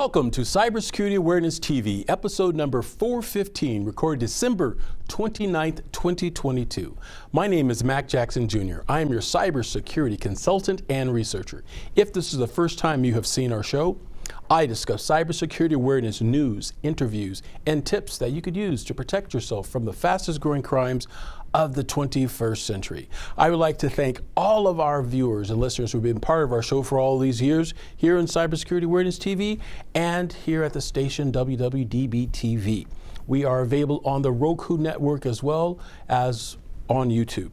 Welcome to Cybersecurity Awareness TV, episode number 415, recorded December 29th, 2022. My name is Mac Jackson Jr. I am your cybersecurity consultant and researcher. If this is the first time you have seen our show, I discuss cybersecurity awareness news, interviews, and tips that you could use to protect yourself from the fastest growing crimes of the 21st century. I would like to thank all of our viewers and listeners who've been part of our show for all these years here on Cybersecurity Awareness TV and here at the station WWDBTV. We are available on the Roku network as well as on YouTube.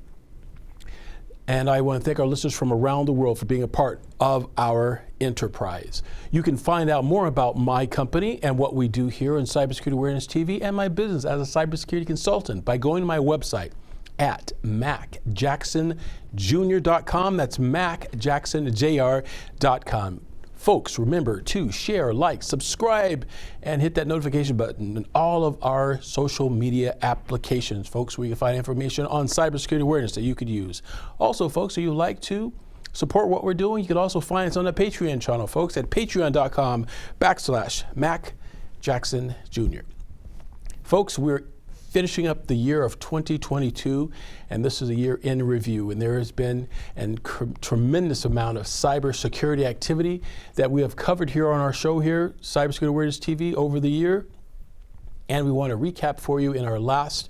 And I want to thank our listeners from around the world for being a part of our enterprise. You can find out more about my company and what we do here on Cybersecurity Awareness TV and my business as a cybersecurity consultant by going to my website at macjacksonjr.com. That's macjacksonjr.com. Folks, remember to share, like, subscribe, and hit that notification button in all of our social media applications, folks, where you can find information on cybersecurity awareness that you could use. Also, folks, if you'd like to support what we're doing, you can also find us on the Patreon channel, folks, at patreon.com/MacJacksonJr. Folks, we're finishing up the year of 2022, and this is a year in review, and there has been a tremendous amount of cybersecurity activity that we have covered here on our show here, Cybersecurity Awareness TV, over the year, and we want to recap for you in our last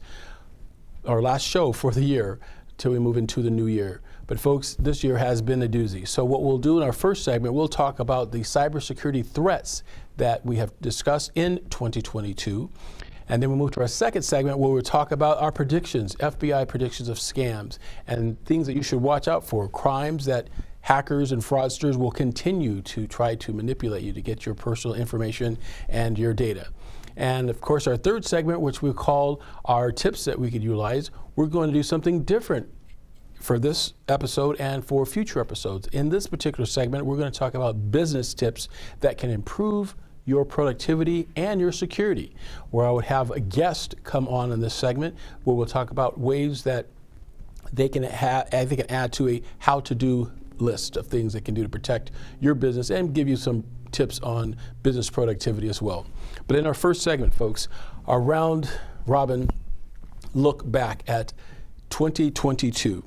show for the year till we move into the new year. But folks, this year has been a doozy. So what we'll do in our first segment, we'll talk about the cybersecurity threats that we have discussed in 2022. And then we'll move to our second segment where we'll talk about our predictions, FBI predictions of scams and things that you should watch out for, crimes that hackers and fraudsters will continue to try to manipulate you to get your personal information and your data. And of course, our third segment, which we call our tips that we could utilize, we're going to do something different for this episode and for future episodes. In this particular segment, we're going to talk about business tips that can improve your productivity and your security, where I would have a guest come on in this segment where we'll talk about ways that they can add to a how-to-do list of things they can do to protect your business and give you some tips on business productivity as well. But in our first segment, folks, our round robin look back at 2022.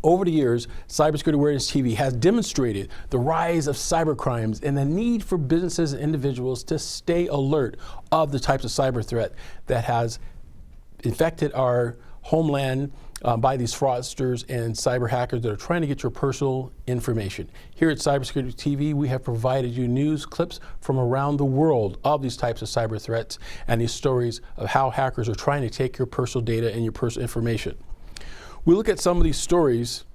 Over the years, Cybersecurity Awareness TV has demonstrated the rise of cybercrimes and the need for businesses and individuals to stay alert of the types of cyber threat that has infected our homeland by these fraudsters and cyber hackers that are trying to get your personal information. Here at Cybersecurity TV, we have provided you news clips from around the world of these types of cyber threats and these stories of how hackers are trying to take your personal data and your personal information. We look at some of these stories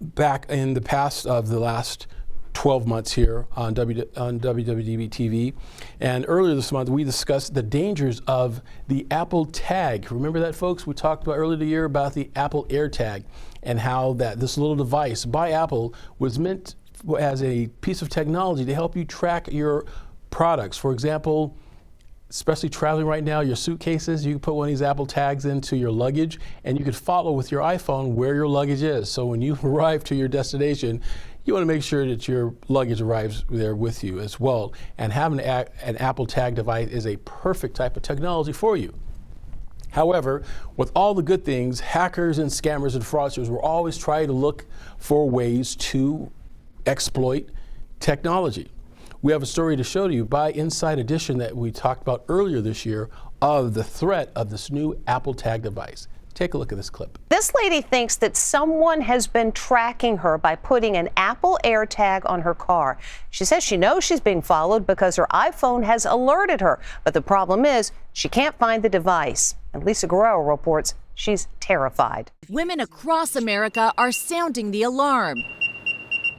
back in the past of the last 12 months here on WWDBTV. And earlier this month, we discussed the dangers of the Apple Tag. Remember that, folks? We talked about earlier the year about the Apple AirTag and how that this little device by Apple was meant as a piece of technology to help you track your products. For example, especially traveling right now, your suitcases, you can put one of these Apple tags into your luggage and you could follow with your iPhone where your luggage is. So when you arrive to your destination, you want to make sure that your luggage arrives there with you as well. And having an Apple Tag device is a perfect type of technology for you. However, with all the good things, hackers and scammers and fraudsters will always try to look for ways to exploit technology. We have a story to show to you by Inside Edition that we talked about earlier this year of the threat of this new Apple Tag device. Take a look at this clip. This lady thinks that someone has been tracking her by putting an Apple AirTag on her car. She says she knows she's being followed because her iPhone has alerted her. But the problem is she can't find the device. And Lisa Guerrero reports she's terrified. Women across America are sounding the alarm.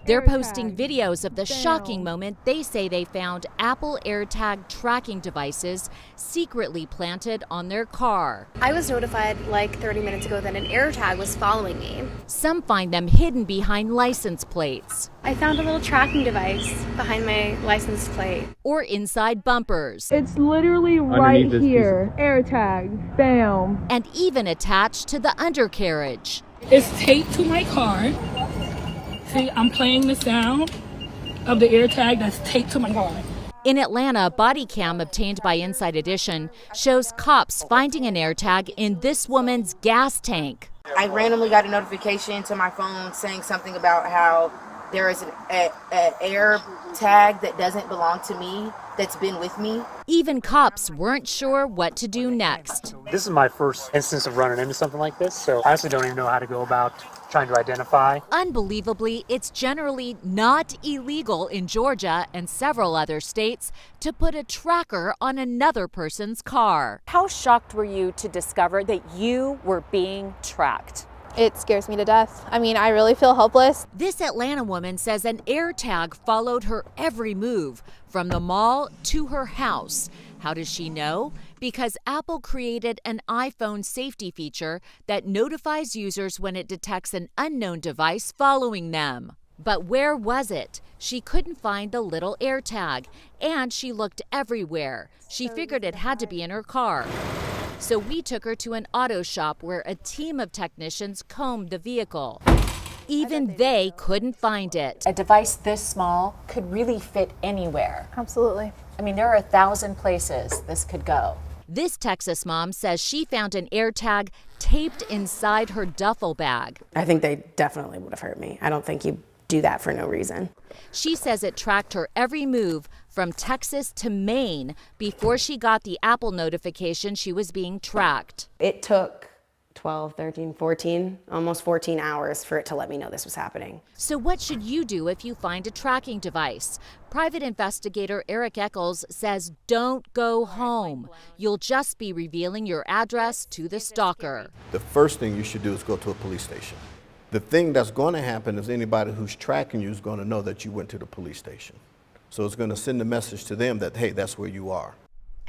They're posting videos of the shocking moment they say they found Apple AirTag tracking devices secretly planted on their car. I was notified like 30 minutes ago that an AirTag was following me. Some find them hidden behind license plates. I found a little tracking device behind my license plate. Or inside bumpers. It's literally right here. AirTag. Bam. And even attached to the undercarriage. It's taped to my car. See, I'm playing the sound. of the AirTag that's taped to my car. In Atlanta, a body cam obtained by Inside Edition shows cops finding an AirTag in this woman's gas tank. I randomly got a notification to my phone saying something about how there is an air tag that doesn't belong to me that's been with me. Even cops weren't sure what to do next. This is my first instance of running into something like this, so I honestly don't even know how to go about trying to identify. Unbelievably, it's generally not illegal in Georgia and several other states to put a tracker on another person's car. How shocked were you to discover that you were being tracked? It scares me to death. I mean, I really feel helpless. This Atlanta woman says an AirTag followed her every move, from the mall to her house. How does she know? Because Apple created an iPhone safety feature that notifies users when it detects an unknown device following them. But where was it? She couldn't find the little AirTag, and she looked everywhere. She figured it had to be in her car. So we took her to an auto shop where a team of technicians combed the vehicle. Even they couldn't find it. A device this small could really fit anywhere. Absolutely. I mean, there are 1,000 places this could go. This Texas mom says she found an AirTag taped inside her duffel bag. I think they definitely would have hurt me. I don't think you do that for no reason. She says it tracked her every move from Texas to Maine before she got the Apple notification she was being tracked. It took 12, 13, 14, almost 14 hours for it to let me know this was happening. So what should you do if you find a tracking device? Private investigator Eric Eccles says don't go home. You'll just be revealing your address to the stalker. The first thing you should do is go to a police station. The thing that's going to happen is anybody who's tracking you is going to know that you went to the police station. So it's going to send a message to them that, hey, that's where you are.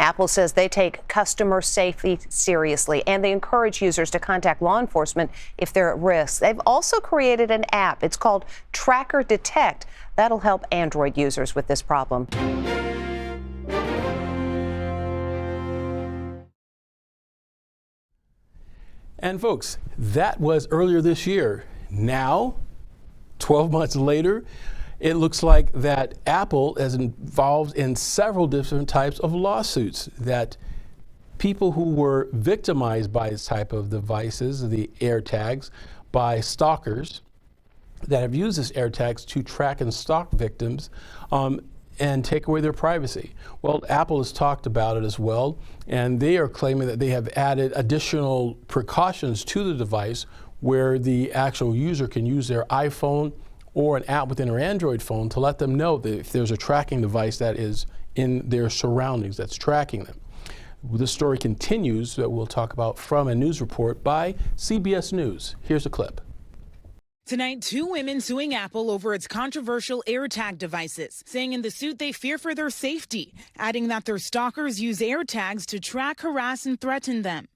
Apple says they take customer safety seriously, and they encourage users to contact law enforcement if they're at risk. They've also created an app. It's called Tracker Detect. That'll help Android users with this problem. And folks, that was earlier this year. Now, 12 months later, it looks like that Apple is involved in several different types of lawsuits, that people who were victimized by this type of devices, the AirTags, by stalkers that have used this AirTags to track and stalk victims and take away their privacy. Well, Apple has talked about it as well, and they are claiming that they have added additional precautions to the device where the actual user can use their iPhone or an app within their Android phone to let them know that if there's a tracking device that is in their surroundings that's tracking them. This story continues that we'll talk about from a news report by CBS News. Here's a clip. Tonight, 2 women suing Apple over its controversial AirTag devices, saying in the suit they fear for their safety, adding that their stalkers use AirTags to track, harass, and threaten them.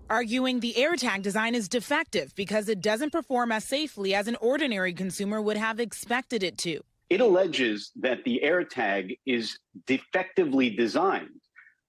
Arguing the AirTag design is defective because it doesn't perform as safely as an ordinary consumer would have expected it to. It alleges that the AirTag is defectively designed,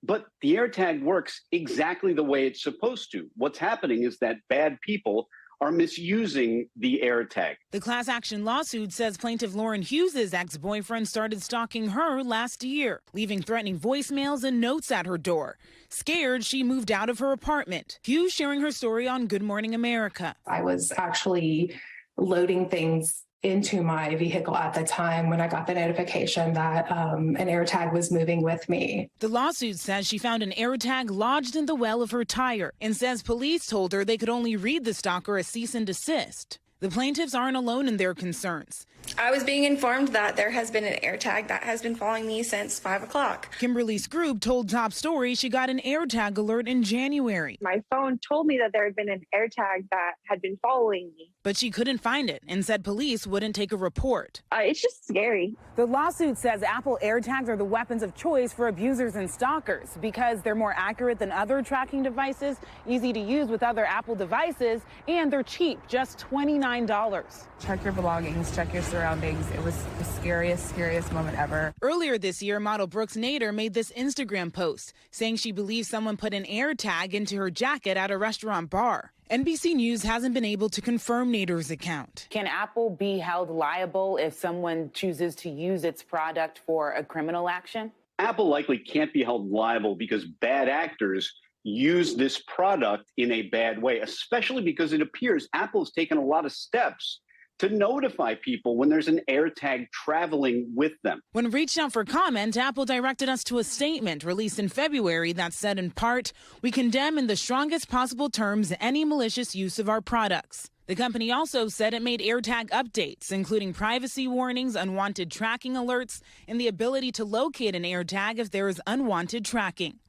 but the AirTag works exactly the way it's supposed to. What's happening is that bad people are misusing the AirTag. The class action lawsuit says plaintiff Lauren Hughes' ex-boyfriend started stalking her last year, leaving threatening voicemails and notes at her door. Scared, she moved out of her apartment. Hughes sharing her story on Good Morning America. I was actually loading things into my vehicle at the time when I got the notification that an AirTag was moving with me. The lawsuit says she found an AirTag lodged in the well of her tire and says police told her they could only read the stalker as cease and desist. The plaintiffs aren't alone in their concerns. I was being informed that there has been an AirTag that has been following me since 5 o'clock. Kimberly Scroob told Top Story she got an AirTag alert in January. My phone told me that there had been an AirTag that had been following me. But she couldn't find it and said police wouldn't take a report. It's just scary. The lawsuit says Apple AirTags are the weapons of choice for abusers and stalkers because they're more accurate than other tracking devices, easy to use with other Apple devices, and they're cheap, just $29. $49. Check your belongings, check your surroundings. It was the scariest moment ever. Earlier this year, model Brooks Nader made this Instagram post saying she believes someone put an air tag into her jacket at a restaurant bar. NBC News hasn't been able to confirm Nader's account. Can Apple be held liable if someone chooses to use its product for a criminal action? Apple likely can't be held liable because bad actors use this product in a bad way, especially because it appears Apple has taken a lot of steps to notify people when there's an AirTag traveling with them. When reached out for comment, Apple directed us to a statement released in February that said, in part, "We condemn in the strongest possible terms any malicious use of our products." The company also said it made AirTag updates, including privacy warnings, unwanted tracking alerts, and the ability to locate an AirTag if there is unwanted tracking.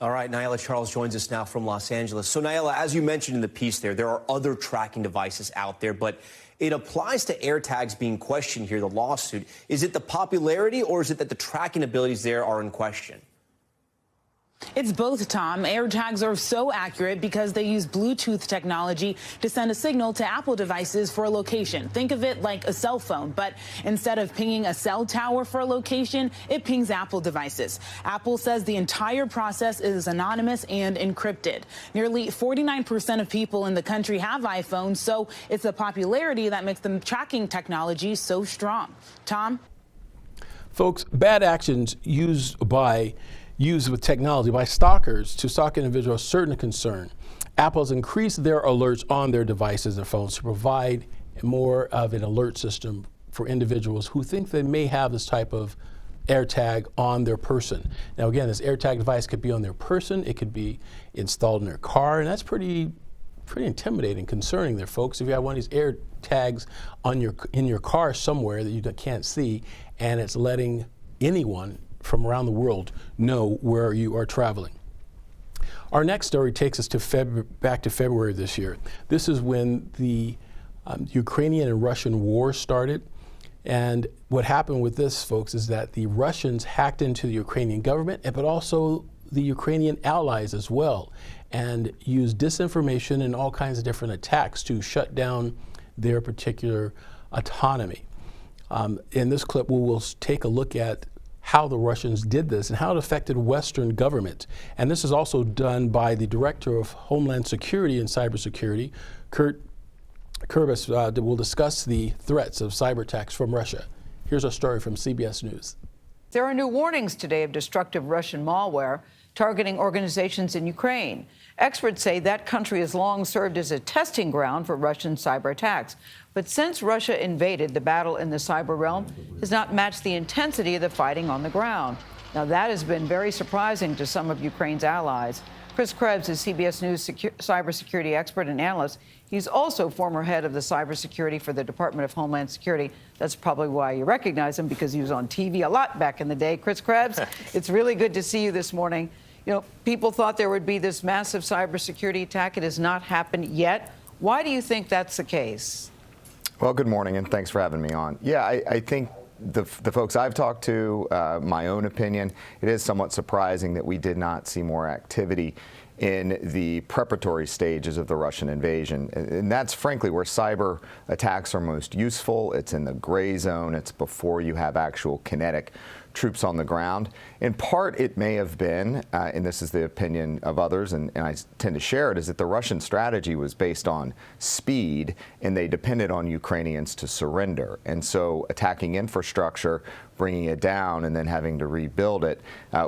All right, Nyla Charles joins us now from Los Angeles. So, Nyla, as you mentioned in the piece there are other tracking devices out there, but it applies to AirTags being questioned here, the lawsuit. Is it the popularity, or is it that the tracking abilities there are in question? It's both, Tom. AirTags are so accurate because they use Bluetooth technology to send a signal to Apple devices for a location. Think of it like a cell phone, but instead of pinging a cell tower for a location, it pings Apple devices. Apple says the entire process is anonymous and encrypted. Nearly 49% of people in the country have iPhones, so it's the popularity that makes the tracking technology so strong. Tom? Folks, bad actions used with technology by stalkers to stalk individuals certain concern. Apple's increased their alerts on their devices and phones to provide more of an alert system for individuals who think they may have this type of AirTag on their person. Now again, this AirTag device could be on their person, it could be installed in their car, and that's pretty intimidating, concerning there, folks. If you have one of these AirTags in your car somewhere that you can't see, and it's letting anyone from around the world know where you are traveling. Our next story takes us to back to February of this year. This is when the Ukrainian and Russian war started. And what happened with this, folks, is that the Russians hacked into the Ukrainian government, but also the Ukrainian allies as well, and used disinformation and all kinds of different attacks to shut down their particular autonomy. In this clip, we will take a look at how the Russians did this and how it affected Western governments. And this is also done by the Director of Homeland Security and Cybersecurity, Kurt Kurbis, will discuss the threats of cyber attacks from Russia. Here's a story from CBS News. There are new warnings today of destructive Russian malware targeting organizations in Ukraine. Experts say that country has long served as a testing ground for Russian cyber attacks. But since Russia invaded, the battle in the cyber realm has not matched the intensity of the fighting on the ground. Now, that has been very surprising to some of Ukraine's allies. Chris Krebs is CBS News cybersecurity expert and analyst. He's also former head of the cybersecurity for the Department of Homeland Security. That's probably why you recognize him, because he was on TV a lot back in the day. Chris Krebs, it's really good to see you this morning. You know, people thought there would be this massive cybersecurity attack. It has not happened yet. Why do you think that's the case? Well, good morning, and thanks for having me on. Yeah, I think the folks I've talked to, my own opinion, it is somewhat surprising that we did not see more activity in the preparatory stages of the Russian invasion. And that's frankly where cyber attacks are most useful. It's in the gray zone. It's before you have actual kinetic troops on the ground. In part, it may have been, and this is the opinion of others, and I tend to share it, is that the Russian strategy was based on speed, and they depended on Ukrainians to surrender. And so attacking infrastructure, bringing it down, and then having to rebuild it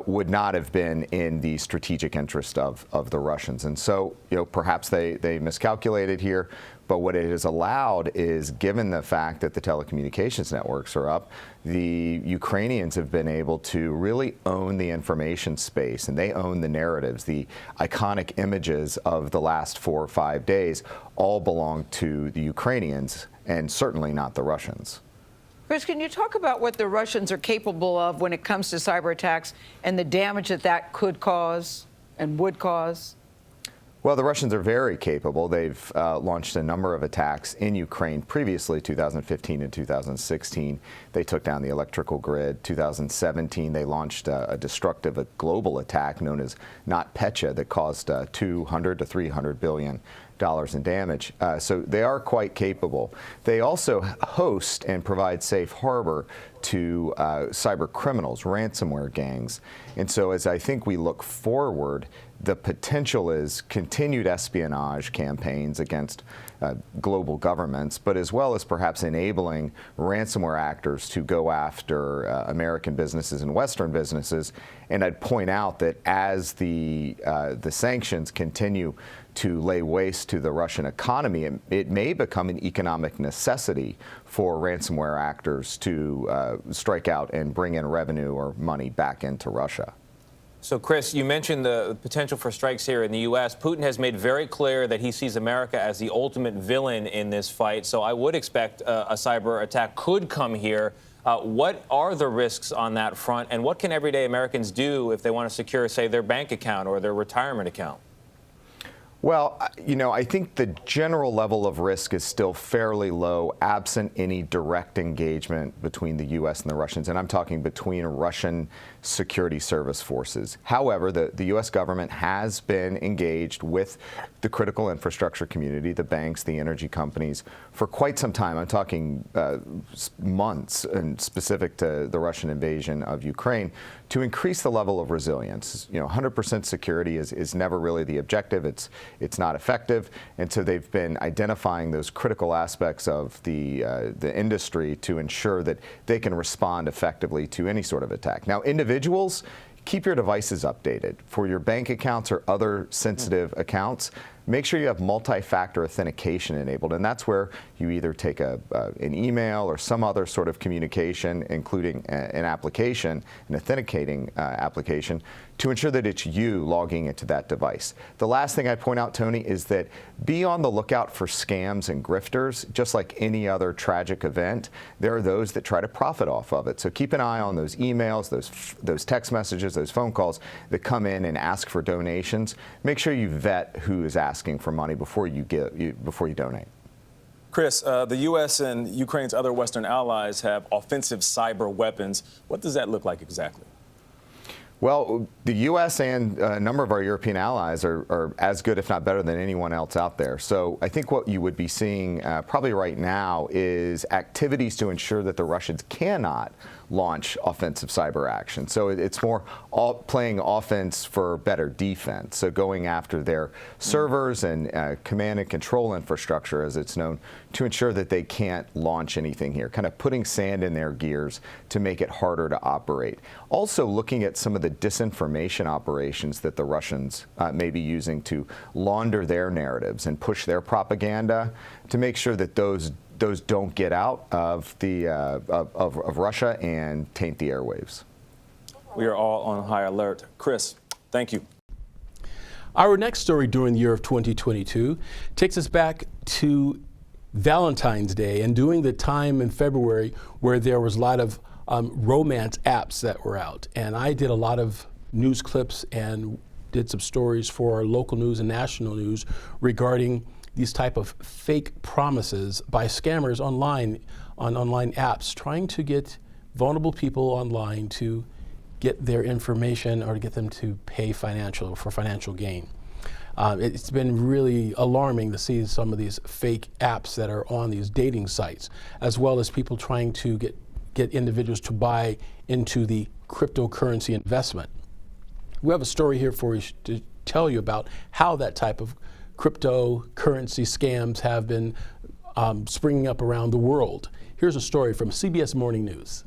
would not have been in the strategic interest of the Russians. And so, you know, perhaps they miscalculated here. But what it has allowed is, given the fact that the telecommunications networks are up, the Ukrainians have been able to really own the information space, and they own the narratives. The iconic images of the last 4 or 5 days all belong to the Ukrainians, and certainly not the Russians. Chris, can you talk about what the Russians are capable of when it comes to cyber attacks and the damage that could cause and would cause? Well, the Russians are very capable. They've launched a number of attacks in Ukraine previously, 2015 and 2016. They took down the electrical grid. 2017, they launched a global attack known as NotPetya that caused $200 to $300 billion in damage. So they are quite capable. They also host and provide safe harbor to cyber criminals, ransomware gangs. And so as I think we look forward, the potential is continued espionage campaigns against global governments, but as well as perhaps enabling ransomware actors to go after American businesses and Western businesses. And I'd point out that as the sanctions continue to lay waste to the Russian economy, it may become an economic necessity for ransomware actors to strike out and bring in revenue or money back into Russia. So, Chris, you mentioned the potential for strikes here in the U.S. Putin has made very clear that he sees America as the ultimate villain in this fight. So I would expect a cyber attack could come here. What are the risks on that front, and what can everyday Americans do if they want to secure, say, their bank account or their retirement account? Well, you know, I think the general level of risk is still fairly low, absent any direct engagement between the U.S. and the Russians, and I'm talking between Russian security service forces. However, the U.S. government has been engaged with the critical infrastructure community, the banks, the energy companies, for quite some time. I'm talking months, and specific to the Russian invasion of Ukraine, to increase the level of resilience. You know, 100% security is never really the objective. It's not effective, and so they've been identifying those critical aspects of the industry to ensure that they can respond effectively to any sort of attack. Now, individuals, keep your devices updated. For your bank accounts or other sensitive accounts, make sure you have multi-factor authentication enabled, and that's where you either take an email or some other sort of communication, including an application, an authenticating application, to ensure that it's you logging into that device. The last thing I'd point out, Tony, is that be on the lookout for scams and grifters. Just like any other tragic event, there are those that try to profit off of it. So keep an eye on those emails, those text messages, those phone calls that come in and ask for donations. Make sure you vet who is asking for money before you donate. Chris, the U.S. and Ukraine's other Western allies have offensive cyber weapons. What does that look like exactly? Well, the U.S. and a number of our European allies are as good, if not better, than anyone else out there. So I think what you would be seeing probably right now is activities to ensure that the Russians cannot launch offensive cyber action. So it's more playing offense for better defense. So going after their servers and command and control infrastructure, as it's known, to ensure that they can't launch anything here, kind of putting sand in their gears to make it harder to operate. Also looking at some of the disinformation operations that the Russians may be using to launder their narratives and push their propaganda, to make sure that those don't get out of Russia and taint the airwaves. We are all on high alert. Chris, thank you. Our next story during the year of 2022 takes us back to Valentine's Day and during the time in February where there was a lot of romance apps that were out. And I did a lot of news clips and did some stories for our local news and national news regarding these type of fake promises by scammers online, on online apps, trying to get vulnerable people online to get their information or to get them to pay for financial gain. It's been really alarming to see some of these fake apps that are on these dating sites, as well as people trying to get individuals to buy into the cryptocurrency investment. We have a story here for you to tell you about how that type of cryptocurrency scams have been springing up around the world. Here's a story from CBS Morning News.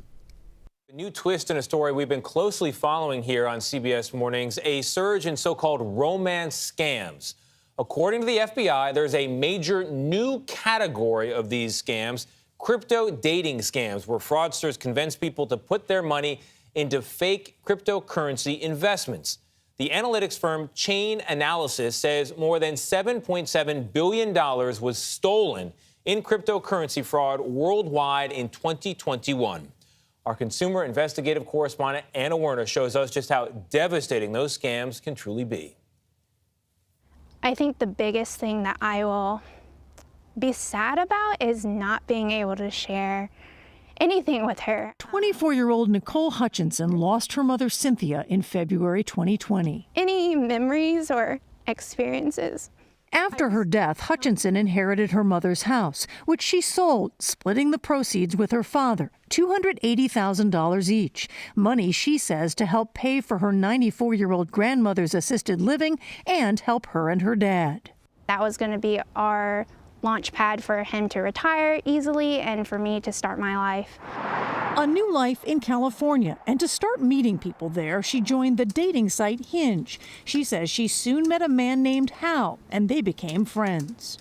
A new twist in a story we've been closely following here on CBS Mornings, a surge in so-called romance scams. According to the FBI, there's a major new category of these scams, crypto dating scams, where fraudsters convince people to put their money into fake cryptocurrency investments. The analytics firm Chain Analysis says more than $7.7 billion was stolen in cryptocurrency fraud worldwide in 2021. Our consumer investigative correspondent Anna Werner shows us just how devastating those scams can truly be. I think the biggest thing that I will be sad about is not being able to share anything with her. 24-year-old Nicole Hutchinson lost her mother Cynthia in February 2020. Any memories or experiences? After her death, Hutchinson inherited her mother's house, which she sold, splitting the proceeds with her father, $280,000 each. Money, she says, to help pay for her 94-year-old grandmother's assisted living and help her and her dad. That was going to be our launch pad for him to retire easily and for me to start my life. A new life in California, and to start meeting people there, she joined the dating site Hinge. She says she soon met a man named Hal, and they became friends.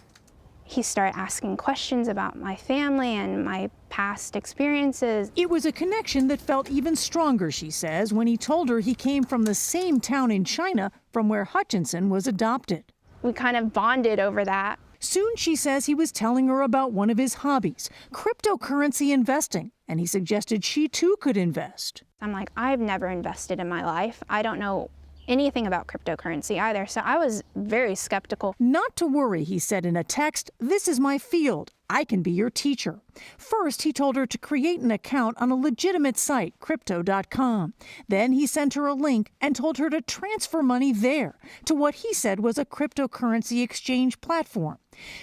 He started asking questions about my family and my past experiences. It was a connection that felt even stronger, she says, when he told her he came from the same town in China from where Hutchinson was adopted. We kind of bonded over that. Soon, she says, he was telling her about one of his hobbies, cryptocurrency investing, and he suggested she too could invest. I'm like, I've never invested in my life. I don't know anything about cryptocurrency either, so I was very skeptical. Not to worry, he said in a text, this is my field. I can be your teacher. First, he told her to create an account on a legitimate site, Crypto.com. Then he sent her a link and told her to transfer money there to what he said was a cryptocurrency exchange platform.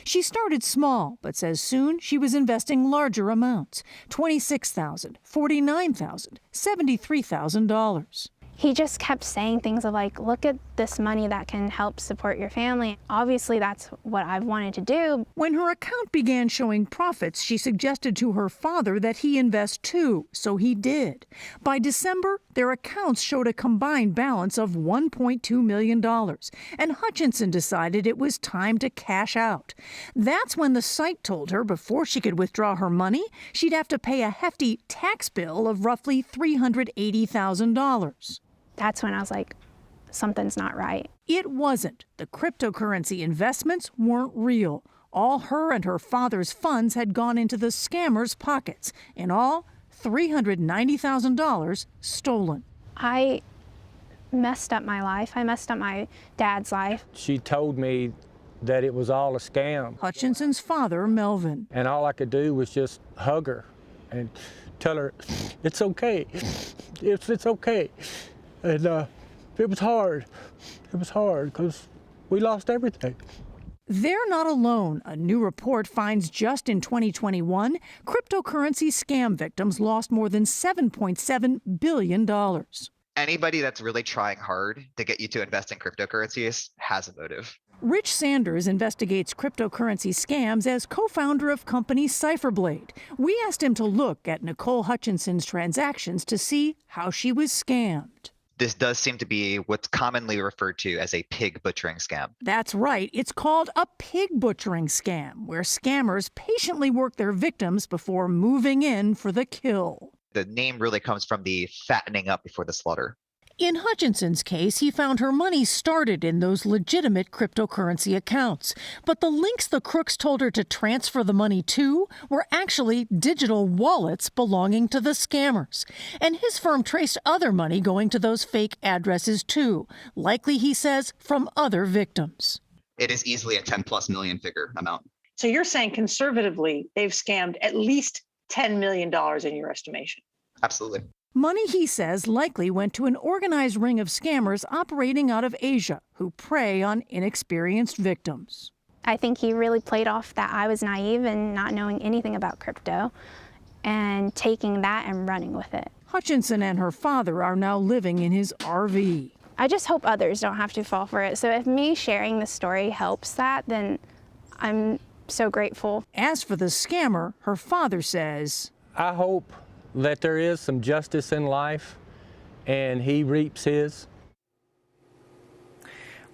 She started small, but says soon she was investing larger amounts, $26,000, $49,000, $73,000. He just kept saying things of like, look at this money that can help support your family. Obviously, that's what I've wanted to do. When her account began showing profits, she suggested to her father that he invest too, so he did. By December, their accounts showed a combined balance of $1.2 million, and Hutchinson decided it was time to cash out. That's when the site told her before she could withdraw her money, she'd have to pay a hefty tax bill of roughly $380,000. That's when I was like, something's not right. It wasn't. The cryptocurrency investments weren't real. All her and her father's funds had gone into the scammers' pockets. In all, $390,000 stolen. I messed up my life. I messed up my dad's life. She told me that it was all a scam. Hutchinson's father, Melvin. And all I could do was just hug her and tell her, it's okay. It's okay. And it was hard. It was hard because we lost everything. They're not alone. A new report finds just in 2021, cryptocurrency scam victims lost more than $7.7 billion. Anybody that's really trying hard to get you to invest in cryptocurrencies has a motive. Rich Sanders investigates cryptocurrency scams as co-founder of company Cyberblade. We asked him to look at Nicole Hutchinson's transactions to see how she was scammed. This does seem to be what's commonly referred to as a pig butchering scam. That's right. It's called a pig butchering scam, where scammers patiently work their victims before moving in for the kill. The name really comes from the fattening up before the slaughter. In Hutchinson's case, he found her money started in those legitimate cryptocurrency accounts. But the links the crooks told her to transfer the money to were actually digital wallets belonging to the scammers. And his firm traced other money going to those fake addresses too, likely, he says, from other victims. It is easily a 10+ million figure amount. So you're saying conservatively, they've scammed at least $10 million in your estimation? Absolutely. Money, he says, likely went to an organized ring of scammers operating out of Asia who prey on inexperienced victims. I think he really played off that I was naive and not knowing anything about crypto and taking that and running with it. Hutchinson and her father are now living in his RV. I just hope others don't have to fall for it. So if me sharing the story helps that, then I'm so grateful. As for the scammer, her father says, I hope that there is some justice in life and he reaps his.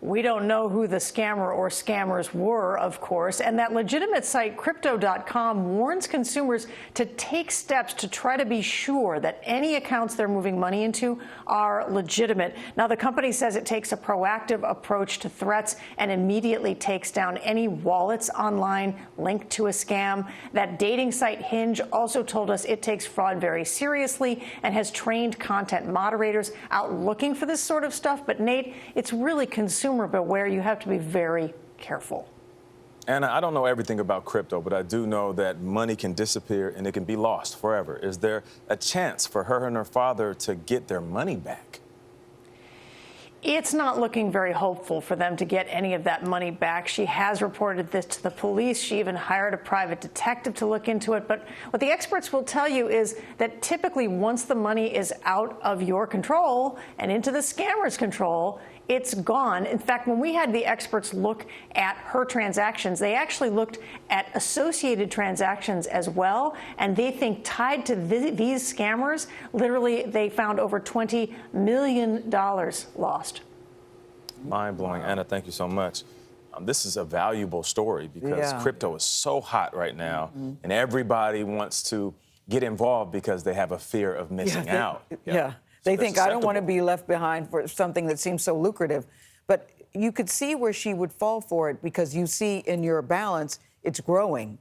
We don't know who the scammer or scammers were, of course, and that legitimate site Crypto.com warns consumers to take steps to try to be sure that any accounts they're moving money into are legitimate. Now, the company says it takes a proactive approach to threats and immediately takes down any wallets online linked to a scam. That dating site Hinge also told us it takes fraud very seriously and has trained content moderators out looking for this sort of stuff. But, Nate, it's really consumer beware. You have to be very careful. Anna, I don't know everything about crypto, but I do know that money can disappear and it can be lost forever. Is there a chance for her and her father to get their money back? It's not looking very hopeful for them to get any of that money back. She has reported this to the police. She even hired a private detective to look into it. But what the experts will tell you is that typically once the money is out of your control and into the scammer's control, it's gone. In fact, when we had the experts look at her transactions, they actually looked at associated transactions as well. And they think tied to these scammers, literally they found over $20 million lost. Mind-blowing. Anna, thank you so much. This is a valuable story because crypto is so hot right now, and everybody wants to get involved because they have a fear of missing out. They think, I don't want to be left behind for something that seems so lucrative. But you could see where she would fall for it because you see in your balance, it's growing.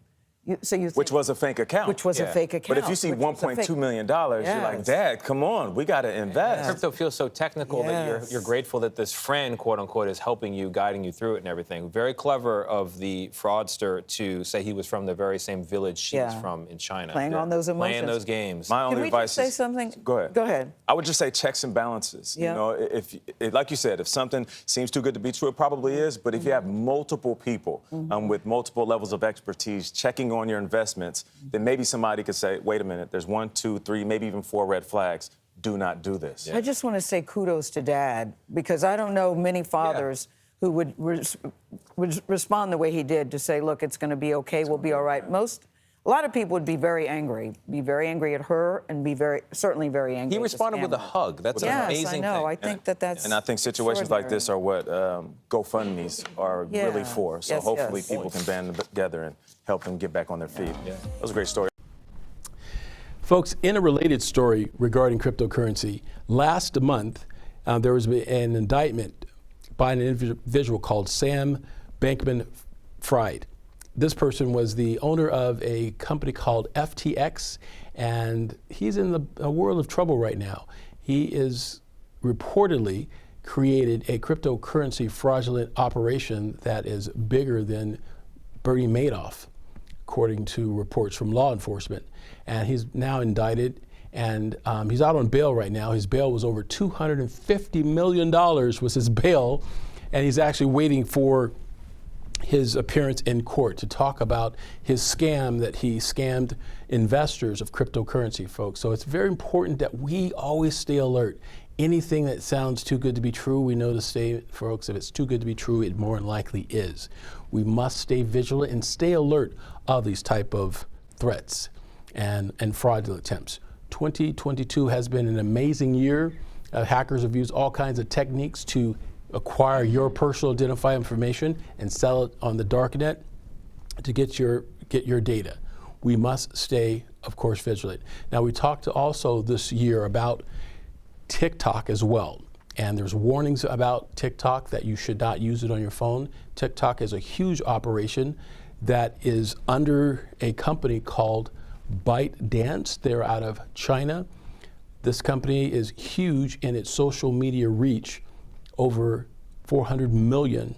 So you think, which was a fake account. Which was a fake account. But if you see $1.2 million, you're like, Dad, come on, we got to invest. Crypto feels so technical that you're grateful that this friend, quote unquote, is helping you, guiding you through it and everything. Very clever of the fraudster to say he was from the very same village she was from in China. Playing on those emotions. Playing those games. My only advice say something? Go ahead. Go ahead. I would just say checks and balances. You know, if like you said, if something seems too good to be true, it probably is. But if you have multiple people with multiple levels of expertise checking on your investments, then maybe somebody could say, wait a minute, there's 1, 2, 3, maybe even 4 red flags. Do not do this. I just want to say kudos to Dad, because I don't know many fathers who would respond the way he did to say, look, it's going to be okay, we'll be all right. A lot of people would be very angry at her and be certainly very angry. He responded with a hug. That's an amazing thing. I know. I think that's And I think situations like this are what GoFundMes are really for. So hopefully people can band together and help them get back on their feet. That was a great story. Folks, in a related story regarding cryptocurrency, last month there was an indictment by an individual called Sam Bankman-Fried. This person was the owner of a company called FTX, and he's in a world of trouble right now. He is reportedly created a cryptocurrency fraudulent operation that is bigger than Bernie Madoff, according to reports from law enforcement. And he's now indicted, and he's out on bail right now. His bail was over $250 million was his bail, and he's actually waiting for his appearance in court to talk about his scam that he scammed investors of cryptocurrency, folks. So it's very important that we always stay alert. Anything that sounds too good to be true, we know to stay, folks, if it's too good to be true, it more than likely is. We must stay vigilant and stay alert of these type of threats and fraudulent attempts. 2022 has been an amazing year. Hackers have used all kinds of techniques to acquire your personal identifying information and sell it on the darknet to get your data. We must stay, of course, vigilant. Now, we talked also this year about TikTok as well, and there's warnings about TikTok that you should not use it on your phone. TikTok is a huge operation that is under a company called ByteDance. They're out of China. This company is huge in its social media reach, over 400 million,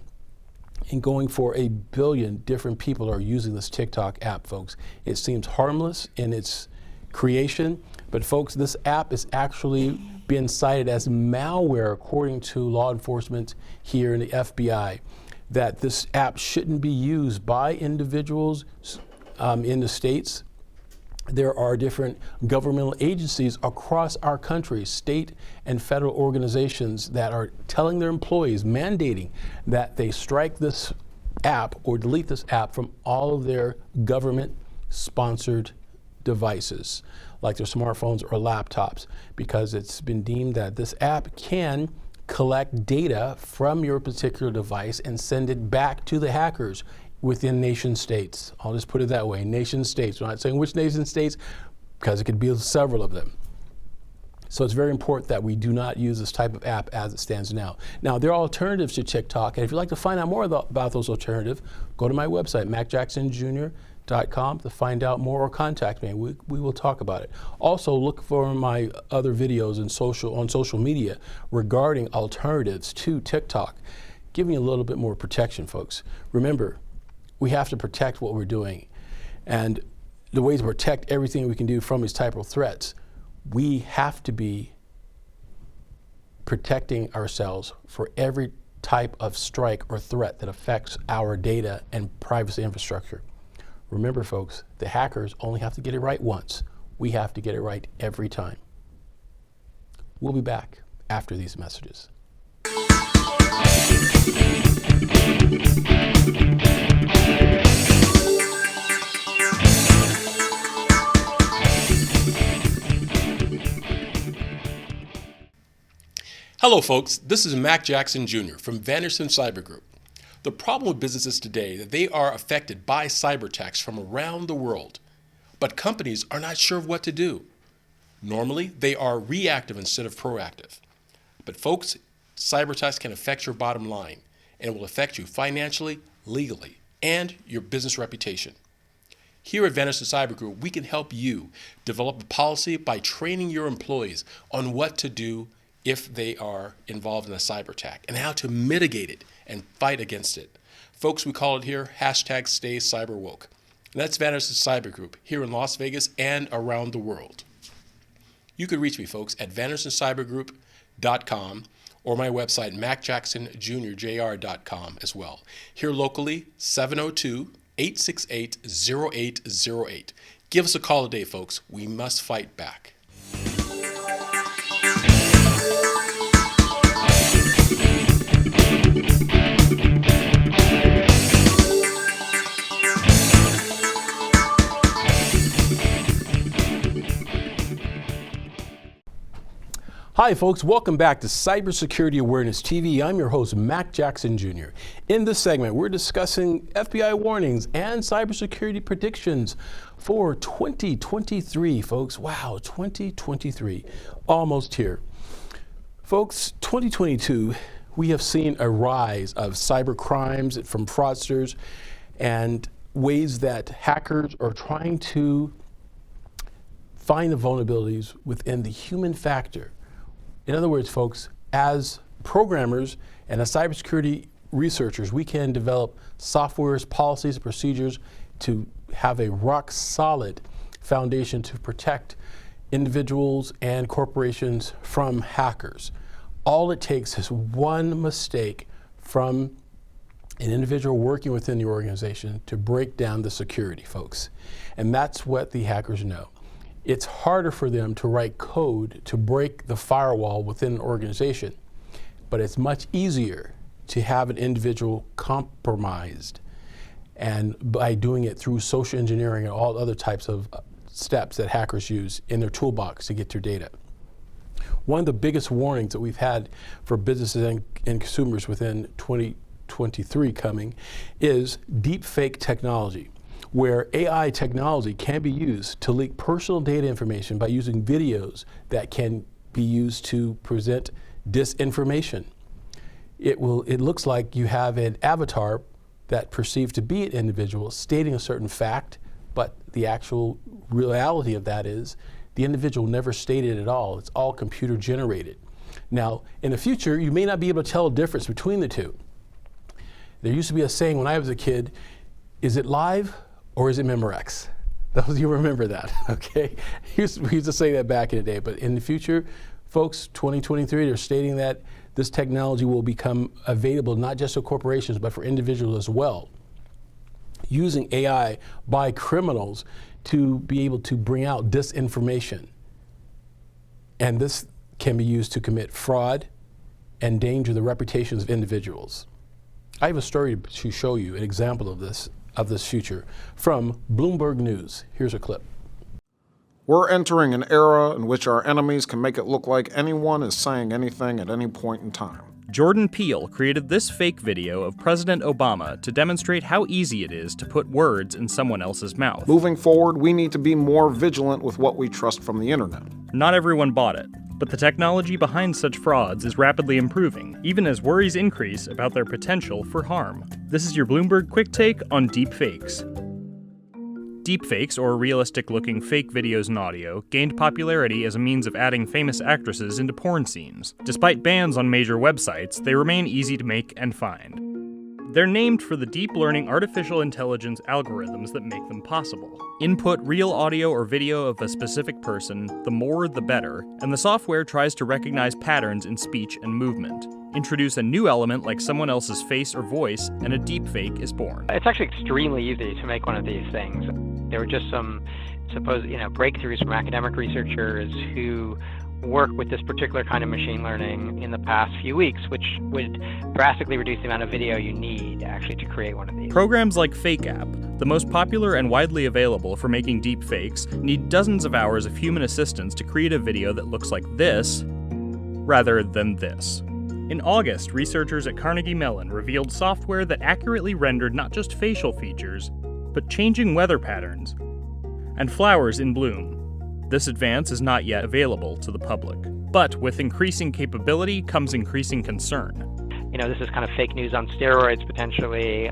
and going for 1 billion different people are using this TikTok app, folks. It seems harmless in its creation, but folks, this app is actually being cited as malware according to law enforcement here in the FBI, that this app shouldn't be used by individuals in the States. There are different governmental agencies across our country, state and federal organizations that are telling their employees, mandating that they strike this app or delete this app from all of their government-sponsored devices, like their smartphones or laptops, because it's been deemed that this app can collect data from your particular device and send it back to the hackers within nation states. I'll just put it that way, nation states. We're not saying which nation states, because it could be several of them. So it's very important that we do not use this type of app as it stands now. Now, there are alternatives to TikTok, and if you'd like to find out more about those alternatives, go to my website, macjacksonjr.com, to find out more, or contact me. We will talk about it. Also, look for my other videos on social media regarding alternatives to TikTok, giving you a little bit more protection, folks. Remember, we have to protect what we're doing. And the way to protect everything we can do from these type of threats, we have to be protecting ourselves for every type of strike or threat that affects our data and privacy infrastructure. Remember, folks, the hackers only have to get it right once. We have to get it right every time. We'll be back after these messages. Hello, folks. This is Mac Jackson Jr. from Vanderson Cyber Group. The problem with businesses today is that they are affected by cyber attacks from around the world, but companies are not sure of what to do. Normally, they are reactive instead of proactive. But folks, cyber attacks can affect your bottom line, and it will affect you financially, legally, and your business reputation. Here at Vanderson Cyber Group, we can help you develop a policy by training your employees on what to do if they are involved in a cyber attack and how to mitigate it and fight against it. Folks, we call it here #StayCyberWoke. And that's Vanderson Cyber Group here in Las Vegas and around the world. You can reach me, folks, at VandersonCyberGroup.com or my website, MacJacksonJr.com as well. Here locally, 702-868-0808. Give us a call today, folks. We must fight back. Hi folks, welcome back to Cybersecurity Awareness TV. I'm your host, Mac Jackson Jr. In this segment, we're discussing FBI warnings and cybersecurity predictions for 2023, folks. Wow, 2023, almost here. Folks, 2022, we have seen a rise of cyber crimes from fraudsters and ways that hackers are trying to find the vulnerabilities within the human factor. In other words, folks, as programmers and as cybersecurity researchers, we can develop softwares, policies, and procedures to have a rock-solid foundation to protect individuals and corporations from hackers. All it takes is one mistake from an individual working within the organization to break down the security, folks. And that's what the hackers know. It's harder for them to write code to break the firewall within an organization, but it's much easier to have an individual compromised, and by doing it through social engineering and all other types of steps that hackers use in their toolbox to get their data. One of the biggest warnings that we've had for businesses and consumers within 2023 coming is deepfake technology, where AI technology can be used to leak personal data information by using videos that can be used to present disinformation. It looks like you have an avatar that perceived to be an individual stating a certain fact, but the actual reality of that is the individual never stated it at all. It's all computer generated. Now, in the future, you may not be able to tell the difference between the two. There used to be a saying when I was a kid, is it live or is it Memorex? Those of you remember that, okay? We used to say that back in the day, but in the future, folks, 2023, they're stating that this technology will become available not just for corporations, but for individuals as well, using AI by criminals to be able to bring out disinformation. And this can be used to commit fraud and endanger the reputations of individuals. I have a story to show you, an example of this future from Bloomberg News. Here's a clip. We're entering an era in which our enemies can make it look like anyone is saying anything at any point in time. Jordan Peele created this fake video of President Obama to demonstrate how easy it is to put words in someone else's mouth. Moving forward, we need to be more vigilant with what we trust from the internet. Not everyone bought it, but the technology behind such frauds is rapidly improving, even as worries increase about their potential for harm. This is your Bloomberg Quick Take on deepfakes. Deepfakes, or realistic-looking fake videos and audio, gained popularity as a means of adding famous actresses into porn scenes. Despite bans on major websites, they remain easy to make and find. They're named for the deep learning artificial intelligence algorithms that make them possible. Input real audio or video of a specific person, the more the better, and the software tries to recognize patterns in speech and movement. Introduce a new element like someone else's face or voice, and a deepfake is born. It's actually extremely easy to make one of these things. There were just some supposed, breakthroughs from academic researchers who work with this particular kind of machine learning in the past few weeks, which would drastically reduce the amount of video you need actually to create one of these. Programs like FakeApp, the most popular and widely available for making deep fakes, need dozens of hours of human assistance to create a video that looks like this, rather than this. In August, researchers at Carnegie Mellon revealed software that accurately rendered not just facial features, but changing weather patterns and flowers in bloom. This advance is not yet available to the public. But with increasing capability comes increasing concern. This is kind of fake news on steroids, potentially.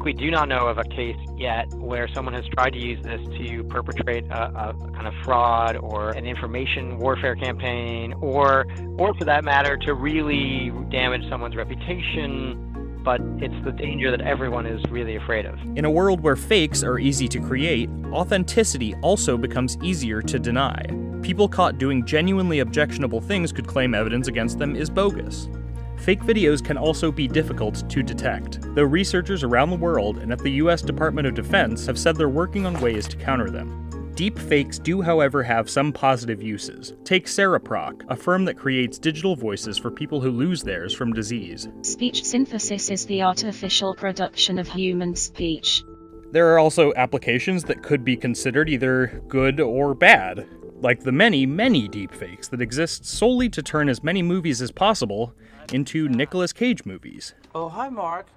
We do not know of a case yet where someone has tried to use this to perpetrate a kind of fraud or an information warfare campaign, or for that matter, to really damage someone's reputation. But it's the danger that everyone is really afraid of. In a world where fakes are easy to create, authenticity also becomes easier to deny. People caught doing genuinely objectionable things could claim evidence against them is bogus. Fake videos can also be difficult to detect, though researchers around the world and at the US Department of Defense have said they're working on ways to counter them. Deep fakes do, however, have some positive uses. Take Cereproc, a firm that creates digital voices for people who lose theirs from disease. Speech synthesis is the artificial production of human speech. There are also applications that could be considered either good or bad, like the many, many deepfakes that exist solely to turn as many movies as possible into Nicolas Cage movies. Oh, hi, Mark.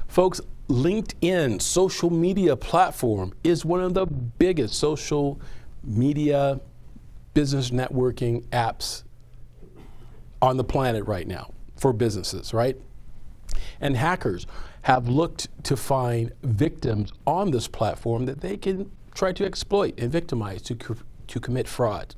Folks, LinkedIn social media platform is one of the biggest social media business networking apps on the planet right now for businesses, right? And hackers have looked to find victims on this platform that they can try to exploit and victimize to commit fraud.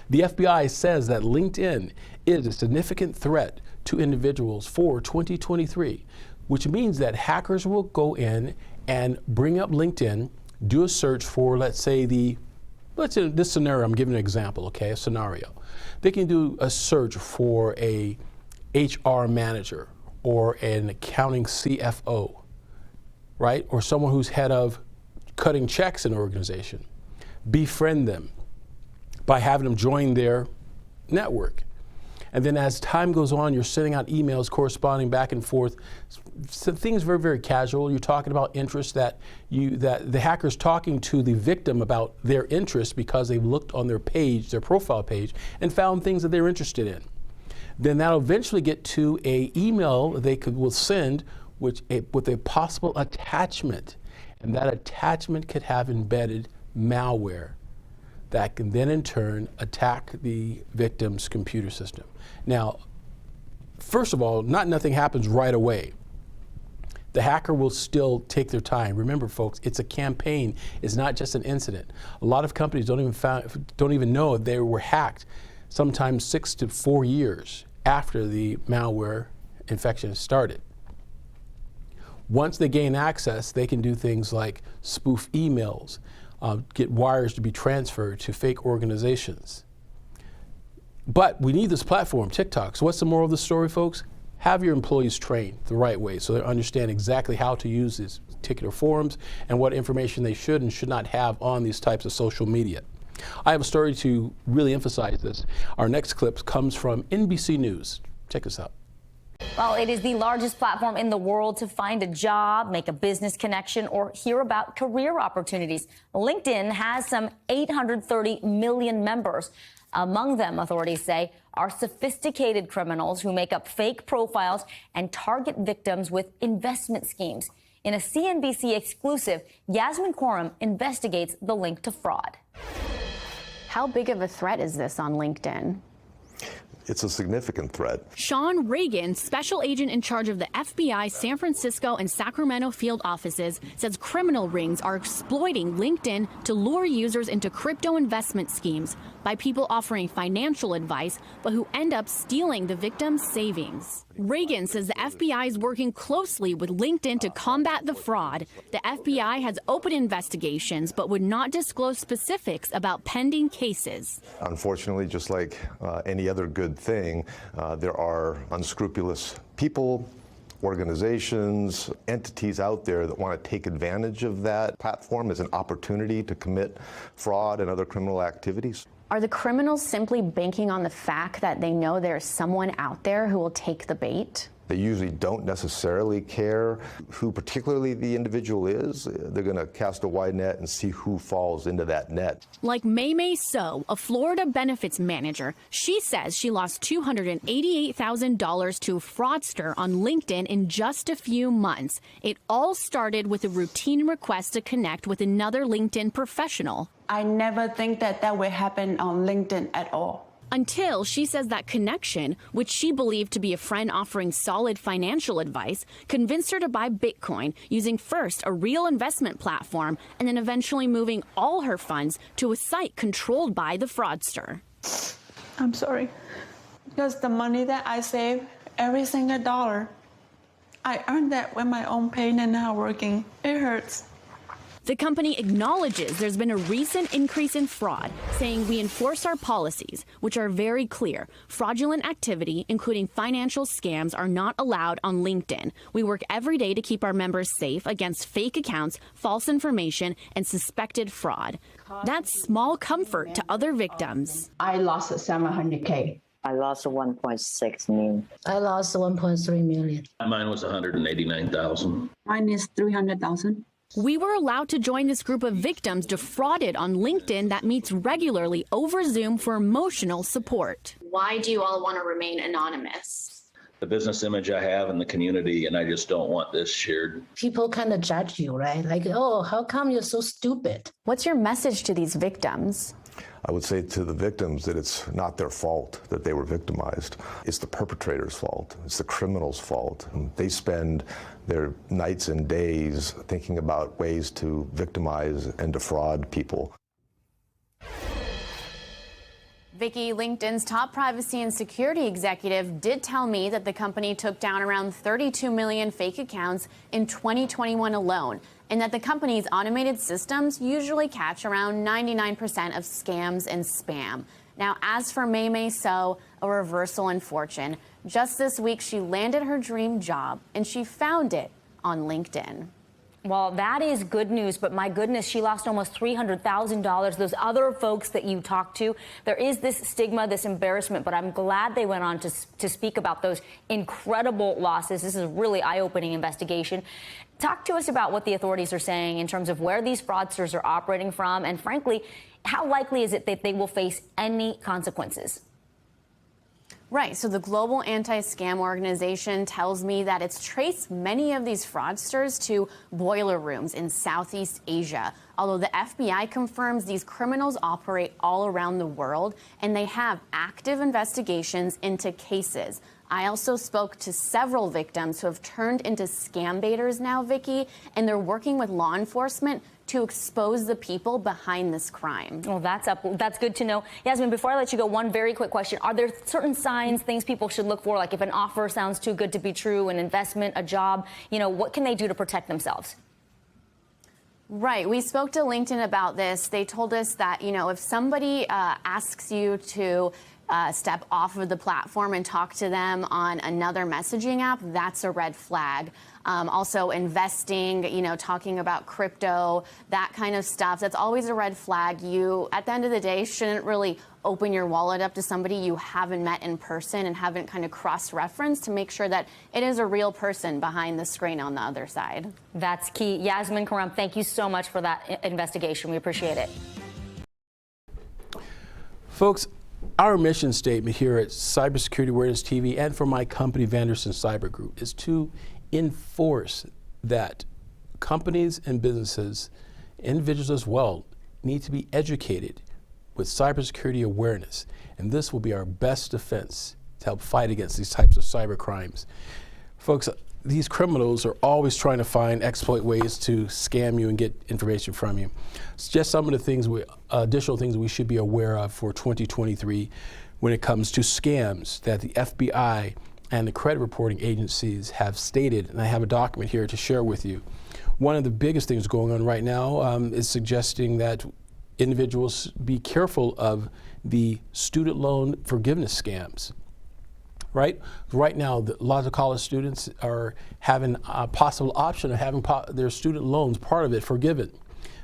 The FBI says that LinkedIn is a significant threat to individuals for 2023. Which means that hackers will go in and bring up LinkedIn, do a search for, let's say this scenario, I'm giving an example, okay, a scenario. They can do a search for a HR manager or an accounting CFO, right? Or someone who's head of cutting checks in an organization. Befriend them by having them join their network. And then as time goes on, you're sending out emails corresponding back and forth. So things very, very casual. You're talking about interests that the hacker's talking to the victim about their interests because they've looked on their page, their profile page, and found things that they're interested in. Then that'll eventually get to a email will send with a possible attachment. And that attachment could have embedded malware that can then in turn attack the victim's computer system. Now, first of all, nothing happens right away. The hacker will still take their time. Remember, folks, it's a campaign. It's not just an incident. A lot of companies don't even know they were hacked, sometimes 6 to 4 years after the malware infection started. Once they gain access, they can do things like spoof emails, get wires to be transferred to fake organizations. But we need this platform, TikTok. So what's the moral of the story, folks? Have your employees trained the right way so they understand exactly how to use these particular forums and what information they should and should not have on these types of social media. I have a story to really emphasize this. Our next clip comes from NBC News. Check this out. Well, it is the largest platform in the world to find a job, make a business connection, or hear about career opportunities. LinkedIn has some 830 million members. Among them, authorities say, are sophisticated criminals who make up fake profiles and target victims with investment schemes. In a CNBC exclusive, Yasmin Quorum investigates the link to fraud. How big of a threat is this on LinkedIn? it's a significant threat. Sean Reagan, special agent in charge of the FBI San Francisco and Sacramento field offices, says criminal rings are exploiting LinkedIn to lure users into crypto investment schemes by people offering financial advice, but who end up stealing the victim's savings. Reagan says the FBI is working closely with LinkedIn to combat the fraud. The FBI has opened investigations, but would not disclose specifics about pending cases. Unfortunately, just like any other good thing, there are unscrupulous people, organizations, entities out there that want to take advantage of that platform as an opportunity to commit fraud and other criminal activities. Are the criminals simply banking on the fact that they know there's someone out there who will take the bait? They usually don't necessarily care who particularly the individual is. They're going to cast a wide net and see who falls into that net. Like May So, a Florida benefits manager, she says she lost $288,000 to a fraudster on LinkedIn in just a few months. It all started with a routine request to connect with another LinkedIn professional. I never think that would happen on LinkedIn at all. Until she says that connection, which she believed to be a friend offering solid financial advice, convinced her to buy Bitcoin, using first a real investment platform and then eventually moving all her funds to a site controlled by the fraudster. I'm sorry. Because the money that I save, every single dollar, I earned that with my own pain and hard working. It hurts. The company acknowledges there's been a recent increase in fraud, saying we enforce our policies, which are very clear. Fraudulent activity, including financial scams, are not allowed on LinkedIn. We work every day to keep our members safe against fake accounts, false information, and suspected fraud. That's small comfort to other victims. I lost $700K. I lost 1.6 million. I lost 1.3 million. Mine was 189,000. Mine is 300,000. We were allowed to join this group of victims defrauded on LinkedIn that meets regularly over Zoom for emotional support. Why do you all want to remain anonymous? The business image I have in the community, and I just don't want this shared. People kind of judge you, right? Like, oh, how come you're so stupid? What's your message to these victims? I would say to the victims that it's not their fault that they were victimized. It's the perpetrator's fault. It's the criminal's fault. And they spend their nights and days thinking about ways to victimize and defraud people. Vicki, LinkedIn's top privacy and security executive did tell me that the company took down around 32 million fake accounts in 2021 alone, and that the company's automated systems usually catch around 99% of scams and spam. Now, as for May So, a reversal in fortune. Just this week, she landed her dream job, and she found it on LinkedIn. Well, that is good news, but my goodness, she lost almost $300,000. Those other folks that you talked to, there is this stigma, this embarrassment, but I'm glad they went on to speak about those incredible losses. This is a really eye-opening investigation. Talk to us about what the authorities are saying in terms of where these fraudsters are operating from, and frankly, how likely is it that they will face any consequences? Right. So the Global Anti-Scam Organization tells me that it's traced many of these fraudsters to boiler rooms in Southeast Asia. Although the FBI confirms these criminals operate all around the world and they have active investigations into cases. I also spoke to several victims who have turned into scam baiters now, Vicki, and they're working with law enforcement to expose the people behind this crime. Well, that's good to know. Yasmin, before I let you go, one very quick question. Are there certain signs, things people should look for, like if an offer sounds too good to be true, an investment, a job, what can they do to protect themselves? Right. We spoke to LinkedIn about this. They told us that, if somebody asks you to step off of the platform and talk to them on another messaging app, that's a red flag. Also investing, talking about crypto, that kind of stuff, that's always a red flag. You, at the end of the day, shouldn't really open your wallet up to somebody you haven't met in person and haven't kind of cross-referenced to make sure that it is a real person behind the screen on the other side. That's key. Yasmin Karam, thank you so much for that investigation. We appreciate it. Folks, our mission statement here at Cybersecurity Awareness TV and for my company, Vanderson Cyber Group, is to enforce that companies and businesses, individuals as well, need to be educated with cybersecurity awareness. And this will be our best defense to help fight against these types of cyber crimes. Folks, these criminals are always trying to find exploit ways to scam you and get information from you. It's just some of the things, additional things we should be aware of for 2023 when it comes to scams that the FBI and the credit reporting agencies have stated, and I have a document here to share with you. One of the biggest things going on right now is suggesting that individuals be careful of the student loan forgiveness scams. Right now, lots of college students are having a possible option of having their student loans, part of it, forgiven.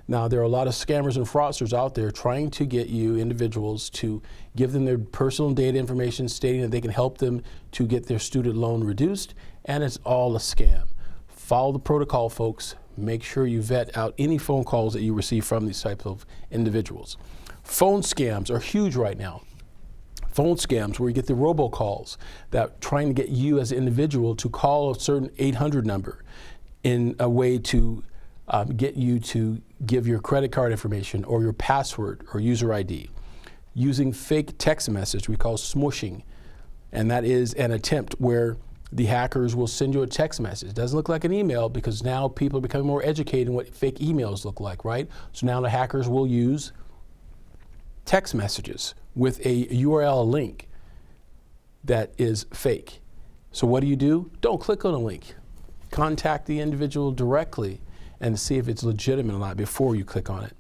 Now, there are a lot of scammers and fraudsters out there trying to get you individuals to give them their personal data information, stating that they can help them to get their student loan reduced, and it's all a scam. Follow the protocol, folks. Make sure you vet out any phone calls that you receive from these types of individuals. Phone scams are huge right now. Phone scams where you get the robocalls that trying to get you as an individual to call a certain 800 number in a way to get you to give your credit card information or your password or user ID. Using fake text message we call smooshing, and that is an attempt where the hackers will send you a text message. It doesn't look like an email because now people are becoming more educated in what fake emails look like, right? So now the hackers will use text messages with a URL link that is fake. So what do? Don't click on a link. Contact the individual directly and see if it's legitimate or not before you click on it.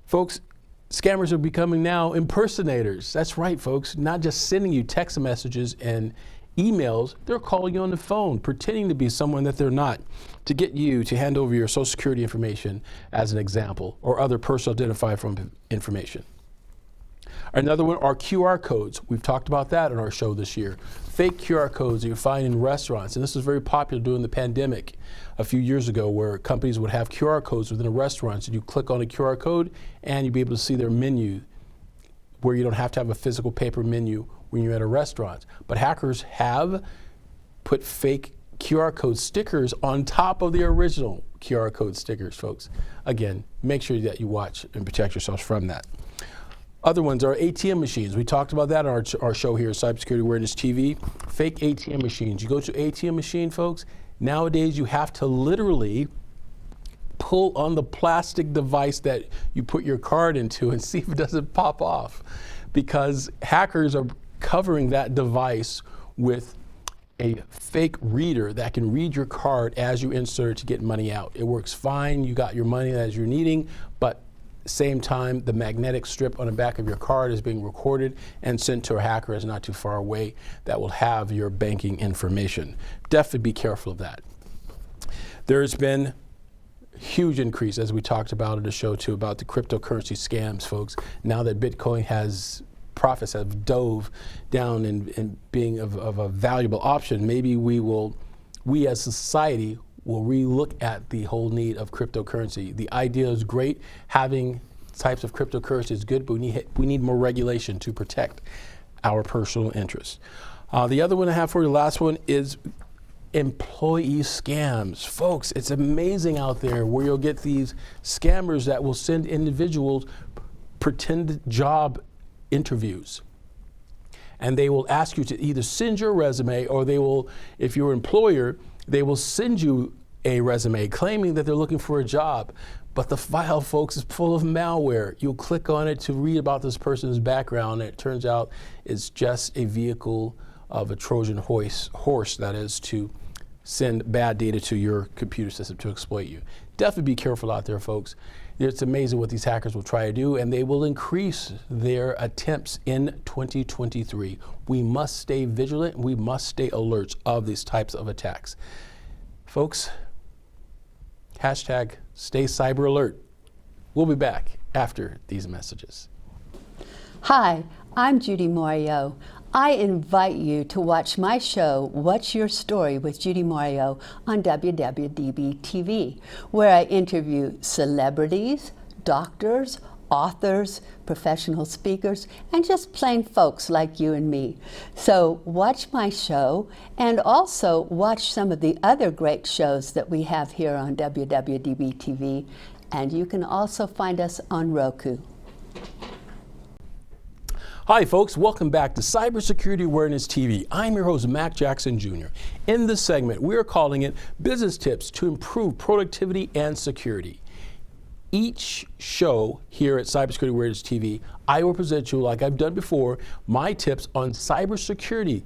Folks, scammers are becoming now impersonators. That's right, folks. Not just sending you text messages and emails, they're calling you on the phone, pretending to be someone that they're not, to get you to hand over your Social Security information as an example, or other personal identifying information. Another one are QR codes. We've talked about that on our show this year. Fake QR codes that you find in restaurants, and this was very popular during the pandemic a few years ago, where companies would have QR codes within a restaurant, and you click on a QR code and you'd be able to see their menu, where you don't have to have a physical paper menu when you're at a restaurant. But hackers have put fake QR code stickers on top of the original QR code stickers, folks. Again, make sure that you watch and protect yourselves from that. Other ones are ATM machines. We talked about that on our show here, Cybersecurity Awareness TV. Fake ATM machines. You go to an ATM machine, folks, nowadays you have to literally pull on the plastic device that you put your card into and see if it doesn't pop off, because hackers are covering that device with a fake reader that can read your card as you insert it to get money out. It works fine. You got your money as you're needing, but same time, the magnetic strip on the back of your card is being recorded and sent to a hacker that's not too far away that will have your banking information. Definitely be careful of that. There's been a huge increase, as we talked about in the show too, about the cryptocurrency scams, folks. Now that Bitcoin profits have dove down in being of a valuable option, maybe we as society will relook at the whole need of cryptocurrency. The idea is great. Having types of cryptocurrency is good, but we need more regulation to protect our personal interests. The other one I have for you, the last one, is employee scams. Folks, it's amazing out there where you'll get these scammers that will send individuals pretend job interviews. And they will ask you to either send your resume, or they will, if you're an employer, they will send you a resume claiming that they're looking for a job. But the file, folks, is full of malware. You'll click on it to read about this person's background, and it turns out it's just a vehicle of a Trojan horse, that is, to send bad data to your computer system to exploit you. Definitely be careful out there, folks. It's amazing what these hackers will try to do, and they will increase their attempts in 2023. We must stay vigilant. We must stay alert of these types of attacks. Folks, hashtag stay cyber alert. We'll be back after these messages. Hi, I'm Judy Mario. I invite you to watch my show, What's Your Story with Judy Mario on WWDBTV, where I interview celebrities, doctors, authors, professional speakers, and just plain folks like you and me. So watch my show, and also watch some of the other great shows that we have here on WWDBTV, and you can also find us on Roku. Hi folks, welcome back to Cybersecurity Awareness TV. I'm your host, Mac Jackson Jr. In this segment, we are calling it Business Tips to Improve Productivity and Security. Each show here at Cybersecurity Awareness TV, I will present you, like I've done before, my tips on cybersecurity,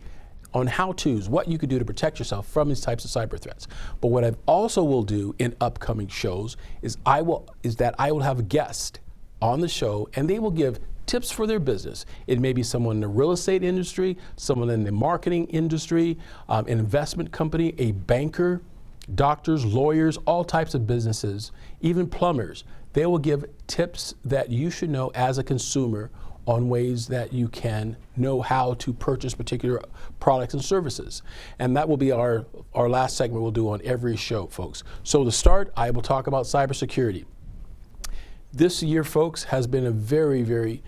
on how-tos, what you could do to protect yourself from these types of cyber threats. But what I also will do in upcoming shows is I will have a guest on the show, and they will give tips for their business. It may be someone in the real estate industry, someone in the marketing industry, an investment company, a banker, doctors, lawyers, all types of businesses, even plumbers. They will give tips that you should know as a consumer on ways that you can know how to purchase particular products and services. And that will be our last segment we'll do on every show, folks. So to start, I will talk about cybersecurity. This year, folks, has been a very, very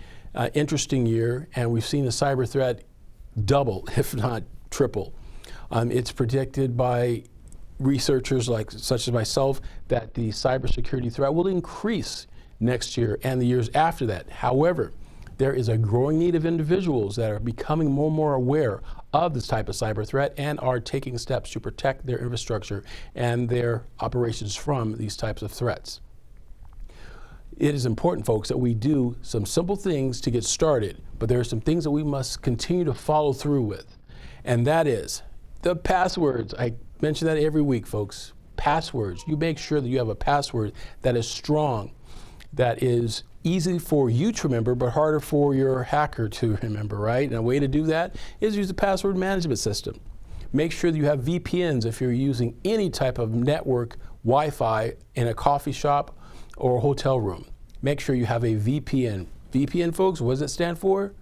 interesting year, and we've seen the cyber threat double, if not triple. It's predicted by researchers such as myself that the cybersecurity threat will increase next year and the years after that. However, there is a growing need of individuals that are becoming more and more aware of this type of cyber threat and are taking steps to protect their infrastructure and their operations from these types of threats. It is important, folks, that we do some simple things to get started, but there are some things that we must continue to follow through with. And that is the passwords. I mention that every week, folks. Passwords. You make sure that you have a password that is strong, that is easy for you to remember, but harder for your hacker to remember, right? And a way to do that is use the password management system. Make sure that you have VPNs if you're using any type of network Wi-Fi in a coffee shop or a hotel room. Make sure you have a VPN. VPN, folks, what does it stand for?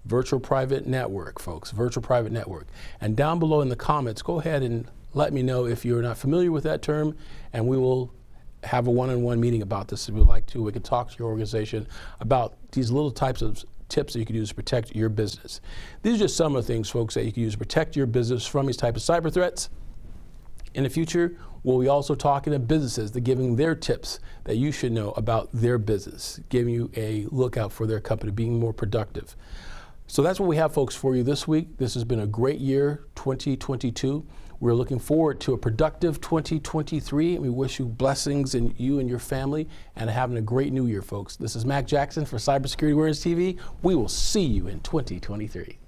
Virtual Private Network, folks, Virtual Private Network. And down below in the comments, go ahead and let me know if you're not familiar with that term, and we will have a one-on-one meeting about this if you'd like to. We can talk to your organization about these little types of tips that you can use to protect your business. These are just some of the things, folks, that you can use to protect your business from these types of cyber threats. In the future, we'll be also talking to businesses, that giving their tips that you should know about their business, giving you a lookout for their company, being more productive. So that's what we have, folks, for you this week. This has been a great year, 2022. We're looking forward to a productive 2023, and we wish you blessings in you and your family, and having a great new year, folks. This is Mac Jackson for Cybersecurity Awareness TV. We will see you in 2023.